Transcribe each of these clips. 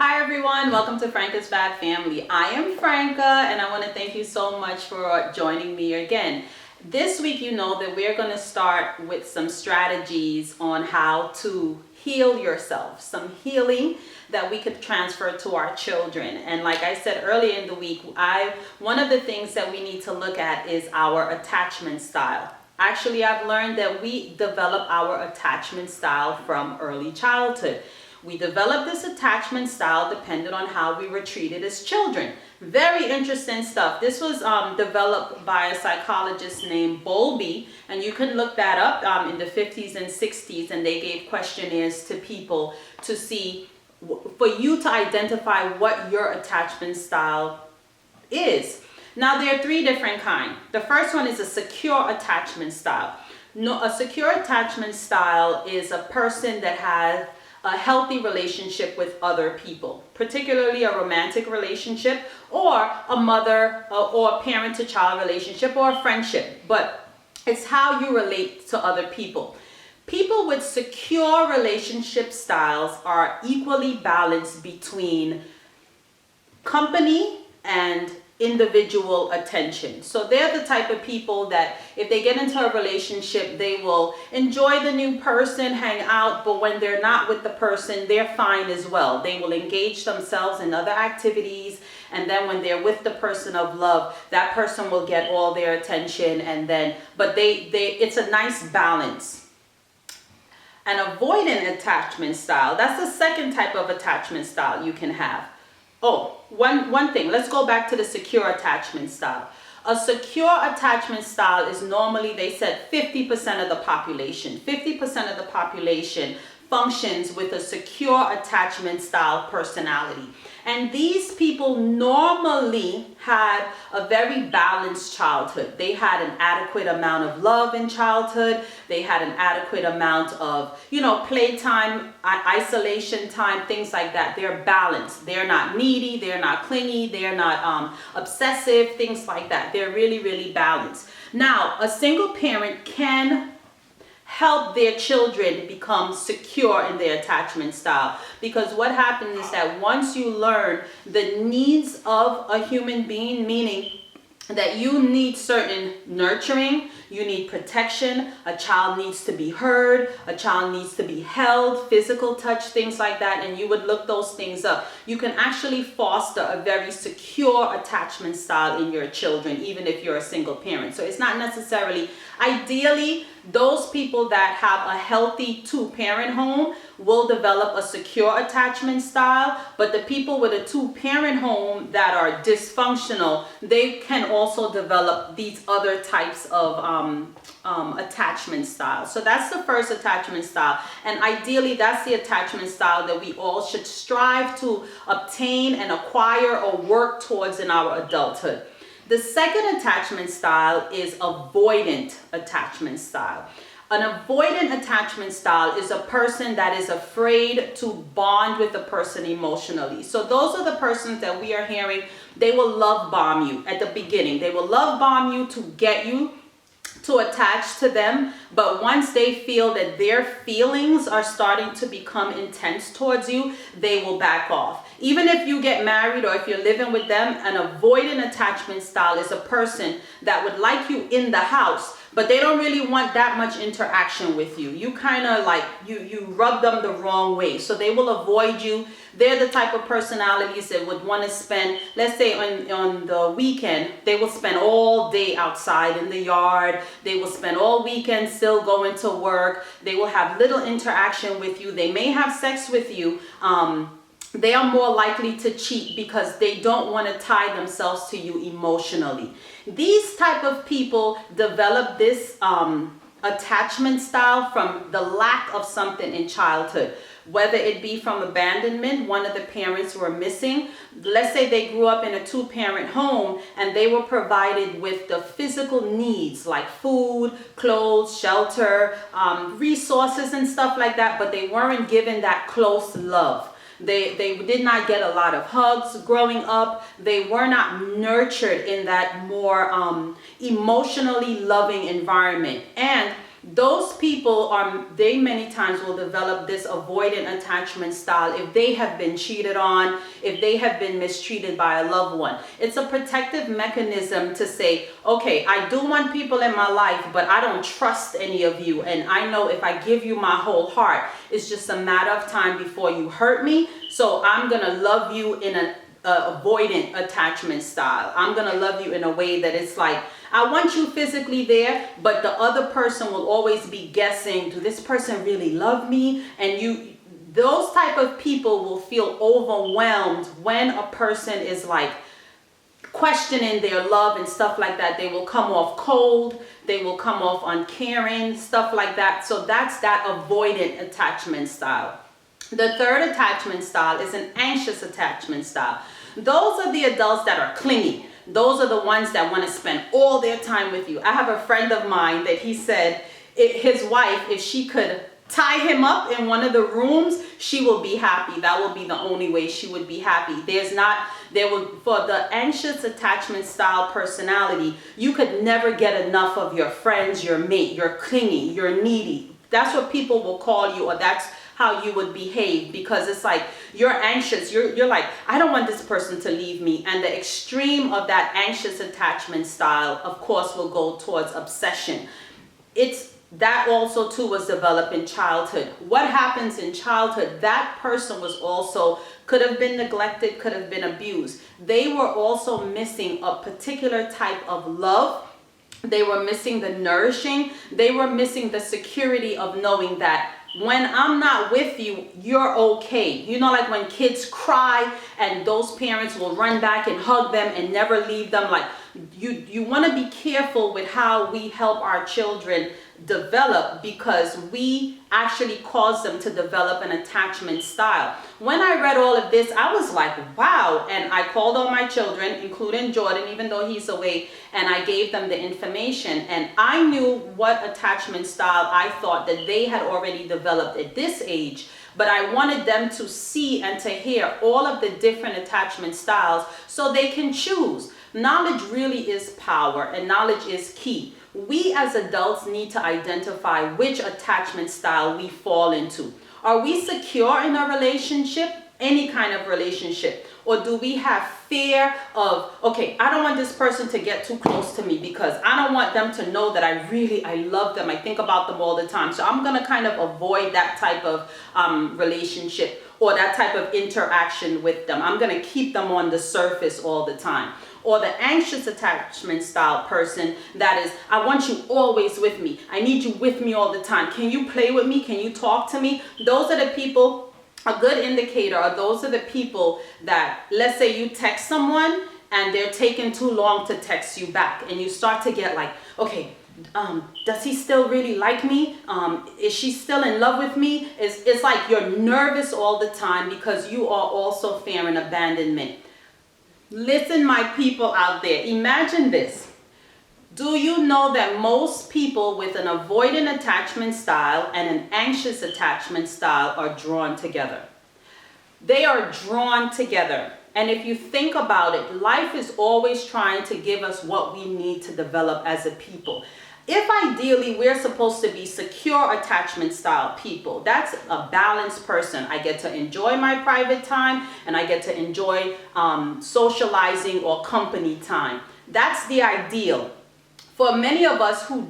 Hi everyone, welcome to Franka's Bad Family. I am Franka and I want to thank you so much for joining me again. This week you know that we're going to start with some strategies on how to heal yourself, some healing that we could transfer to our children. And like I said earlier in the week, one of the things that we need to look at is our attachment style. Actually, I've learned that we develop our attachment style from early childhood. We develop this attachment style depending on how we were treated as children. Very interesting stuff. This was developed by a psychologist named Bowlby, and you can look that up in the 50s and 60s, and they gave questionnaires to people to see, for you to identify what your attachment style is. Now, there are three different kinds. The first one is a secure attachment style. No, a secure attachment style is a person that has a healthy relationship with other people, particularly a romantic relationship or a mother or a parent to child relationship or a friendship, but it's how you relate to other people. People with secure relationship styles are equally balanced between company and individual attention. So they're the type of people that if they get into a relationship, they will enjoy the new person, hang out, but when they're not with the person, they're fine as well. They will engage themselves in other activities, and then when they're with the person of love, that person will get all their attention, and then but it's a nice balance. An avoidant attachment style, that's the second type of attachment style you can have. Oh, one thing, let's go back to the secure attachment style. A secure attachment style is normally, they said, 50% of the population. 50% of the population functions with a secure attachment style personality. And these people normally had a very balanced childhood. They had an adequate amount of love in childhood. They had an adequate amount of, playtime, isolation time, things like that. They're balanced. They're not needy. They're not clingy. They're not obsessive, things like that. They're really, really balanced. Now, a single parent can help their children become secure in their attachment style, because what happens is that once you learn the needs of a human being, meaning that you need certain nurturing, you need protection, a child needs to be heard, a child needs to be held, physical touch, things like that, and you would look those things up. You can actually foster a very secure attachment style in your children, even if you're a single parent. So it's not necessarily, ideally, those people that have a healthy two-parent home will develop a secure attachment style, but the people with a two-parent home that are dysfunctional, they can also develop these other types of attachment styles. So that's the first attachment style, and ideally that's the attachment style that we all should strive to obtain and acquire or work towards in our adulthood. The second attachment style is avoidant attachment style. An avoidant attachment style is a person that is afraid to bond with the person emotionally. So those are the persons that we are hearing, they will love bomb you at the beginning. They will love bomb you to get you to attach to them, but once they feel that their feelings are starting to become intense towards you, they will back off. Even if you get married or if you're living with them, an avoidant attachment style is a person that would like you in the house, but they don't really want that much interaction with you. You kind of like, you rub them the wrong way. So they will avoid you. They're the type of personalities that would want to spend, let's say on the weekend, they will spend all day outside in the yard. They will spend all weekend still going to work. They will have little interaction with you. They may have sex with you. They are more likely to cheat because they don't want to tie themselves to you emotionally. These type of people develop this attachment style from the lack of something in childhood, whether it be from abandonment, one of the parents were missing. Let's say they grew up in a two-parent home and they were provided with the physical needs like food, clothes, shelter, resources and stuff like that, but they weren't given that close love. They did not get a lot of hugs growing up. They were not nurtured in that more emotionally loving environment. And those people they many times will develop this avoidant attachment style if they have been cheated on, if they have been mistreated by a loved one. It's a protective mechanism to say, okay, I do want people in my life, but I don't trust any of you. And I know if I give you my whole heart, it's just a matter of time before you hurt me. So I'm going to love you in an avoidant attachment style. I'm going to love you in a way that it's like, I want you physically there, but the other person will always be guessing, do this person really love me? And those type of people will feel overwhelmed when a person is like questioning their love and stuff like that. They will come off cold, they will come off uncaring, stuff like that. So that's that avoidant attachment style. The third attachment style is an anxious attachment style. Those are the adults that are clingy. Those are the ones that want to spend all their time with you. I have a friend of mine that he said his wife, if she could tie him up in one of the rooms, she will be happy. That will be the only way she would be happy. For the anxious attachment style personality, you could never get enough of your friends, your mate. You're clingy, you're needy. That's what people will call you, or that's how you would behave, because it's like you're anxious. You're like, I don't want this person to leave me. And the extreme of that anxious attachment style, of course, will go towards obsession. That also too was developed in childhood. What happens in childhood, that person could have been neglected, could have been abused. They were also missing a particular type of love. They were missing the nourishing. They were missing the security of knowing that when I'm not with you, you're okay. You know, like when kids cry and those parents will run back and hug them and never leave them. Like you want to be careful with how we help our children develop, because we actually cause them to develop an attachment style. When I read all of this, I was like, wow. And I called all my children, including Jordan, even though he's away, and I gave them the information. And I knew what attachment style I thought that they had already developed at this age. But I wanted them to see and to hear all of the different attachment styles so they can choose. Knowledge really is power, and knowledge is key. We as adults need to identify which attachment style we fall into. Are we secure in a relationship, any kind of relationship? Or do we have fear of, okay, I don't want this person to get too close to me because I don't want them to know that I love them. I think about them all the time. So I'm going to kind of avoid that type of relationship or that type of interaction with them. I'm going to keep them on the surface all the time. Or the anxious attachment style person, that is, I want you always with me. I need you with me all the time. Can you play with me? Can you talk to me? Those are the people, a good indicator, or those are the people that, let's say you text someone and they're taking too long to text you back, and you start to get like, okay, does he still really like me? Is she still in love with me? It's like you're nervous all the time because you are also fearing abandonment. Listen, my people out there, imagine this. Do you know that most people with an avoidant attachment style and an anxious attachment style are drawn together? They are drawn together. And if you think about it, life is always trying to give us what we need to develop as a people. If ideally we're supposed to be secure attachment style people, that's a balanced person. I get to enjoy my private time and I get to enjoy socializing or company time. That's the ideal. For many of us who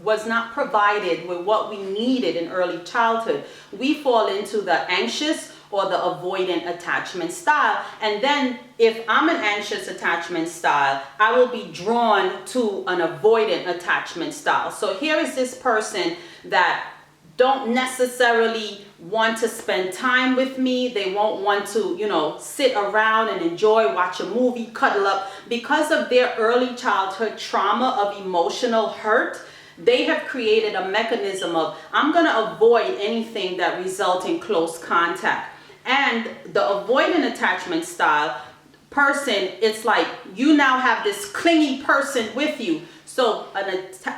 was not provided with what we needed in early childhood, we fall into the anxious or the avoidant attachment style. And then if I'm an anxious attachment style, I will be drawn to an avoidant attachment style. So here is this person that don't necessarily want to spend time with me. They won't want to, sit around and enjoy, watch a movie, cuddle up. Because of their early childhood trauma of emotional hurt, they have created a mechanism of, I'm going to avoid anything that results in close contact. And the avoidant attachment style person, it's like you now have this clingy person with you. So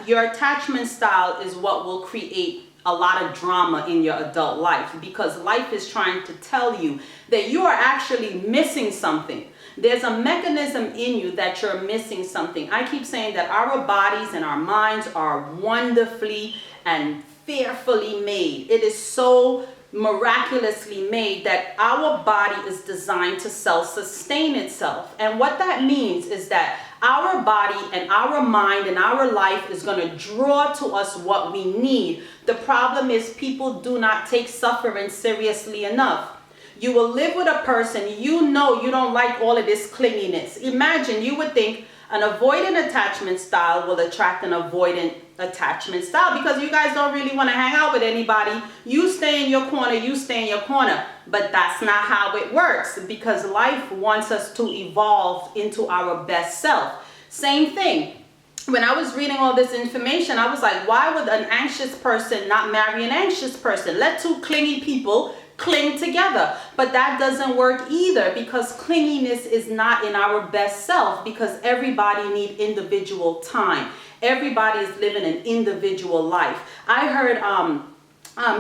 your attachment style is what will create a lot of drama in your adult life, because life is trying to tell you that you are actually missing something. There's a mechanism in you that you're missing something. I keep saying that our bodies and our minds are wonderfully and fearfully made. It is so miraculously made that our body is designed to self-sustain itself. And what that means is that our body and our mind and our life is going to draw to us what we need. The problem is people do not take suffering seriously enough. You will live with a person, you know you don't like all of this clinginess. Imagine, you would think an avoidant attachment style will attract an avoidant attachment style, because you guys don't really want to hang out with anybody. You stay in your corner, you stay in your corner. But that's not how it works, because life wants us to evolve into our best self. Same thing. When I was reading all this information, I was like, why would an anxious person not marry an anxious person? Let two clingy people cling together. But that doesn't work either, because clinginess is not in our best self, because everybody needs individual time. Everybody is living an individual life. I heard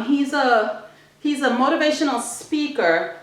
he's a motivational speaker.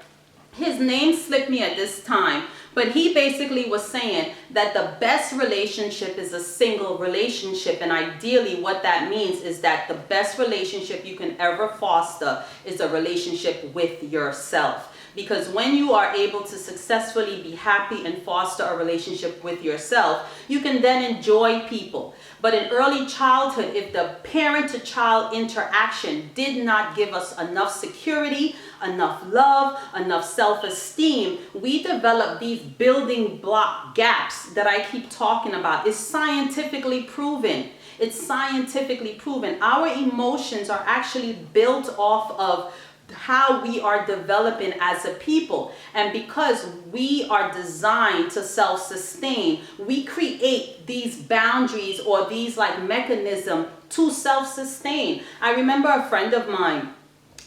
His name slipped me at this time, but he basically was saying that the best relationship is a single relationship. And ideally what that means is that the best relationship you can ever foster is a relationship with yourself. Because when you are able to successfully be happy and foster a relationship with yourself, you can then enjoy people. But in early childhood, if the parent-to-child interaction did not give us enough security, enough love, enough self-esteem, we develop these building block gaps that I keep talking about. It's scientifically proven. It's scientifically proven. Our emotions are actually built off of how we are developing as a people. And because we are designed to self-sustain, we create these boundaries or these like mechanism to self-sustain. I remember a friend of mine,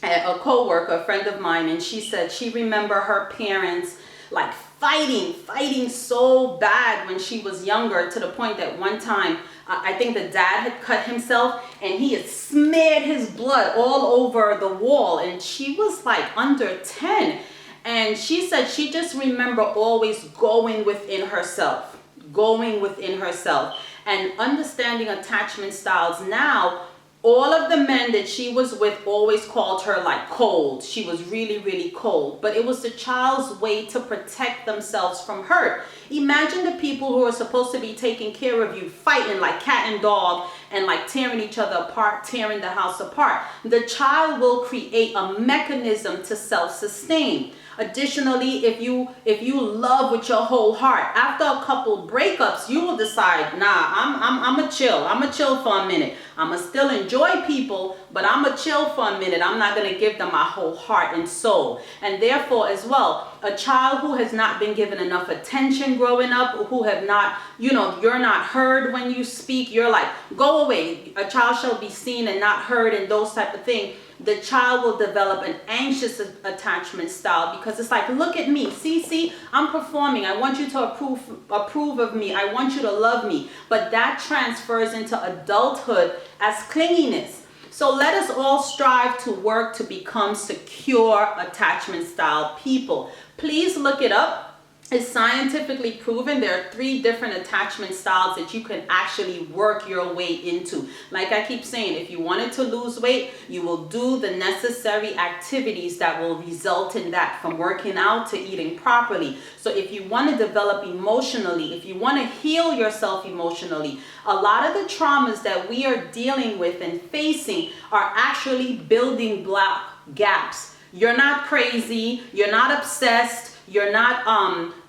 a co-worker, a friend of mine, and she said she remember her parents like fighting so bad when she was younger, to the point that one time I think the dad had cut himself and he had smeared his blood all over the wall, and she was like under 10, and she said she just remember always going within herself and understanding attachment styles. Now all of the men that she was with always called her like cold. She was really cold, but it was the child's way to protect themselves from hurt. Imagine the people who are supposed to be taking care of you fighting like cat and dog and like tearing each other apart, tearing the house apart. The child will create a mechanism to self-sustain. Additionally, if you love with your whole heart, after a couple breakups, you will decide, nah, I'm a chill for a minute. I'ma still enjoy people, but I'ma chill for a minute. I'm not gonna give them my whole heart and soul. And therefore as well, a child who has not been given enough attention growing up, who have not, you're not heard when you speak, you're like, go away. A child shall be seen and not heard, and those type of things. The child will develop an anxious attachment style, because it's like, look at me, see, I'm performing. I want you to approve of me. I want you to love me. But that transfers into adulthood as clinginess. So let us all strive to work to become secure attachment style people. Please look it up. It's scientifically proven. There are 3 different attachment styles that you can actually work your way into. Like I keep saying, if you wanted to lose weight, you will do the necessary activities that will result in that, from working out to eating properly. So if you want to develop emotionally, if you want to heal yourself emotionally, a lot of the traumas that we are dealing with and facing are actually building block gaps. You're not crazy. You're not obsessed. You're not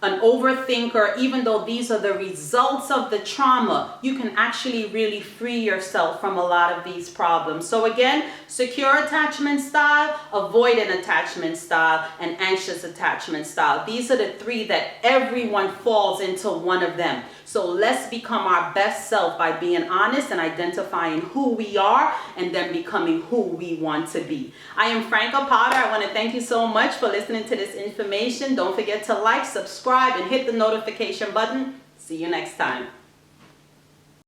an overthinker. Even though these are the results of the trauma, you can actually really free yourself from a lot of these problems. So again, secure attachment style, avoidant attachment style, and anxious attachment style. These are the 3 that everyone falls into one of them. So let's become our best self by being honest and identifying who we are, and then becoming who we want to be. I am Franka Potter. I want to thank you so much for listening to this information. Don't forget to like, subscribe, and hit the notification button. See you next time.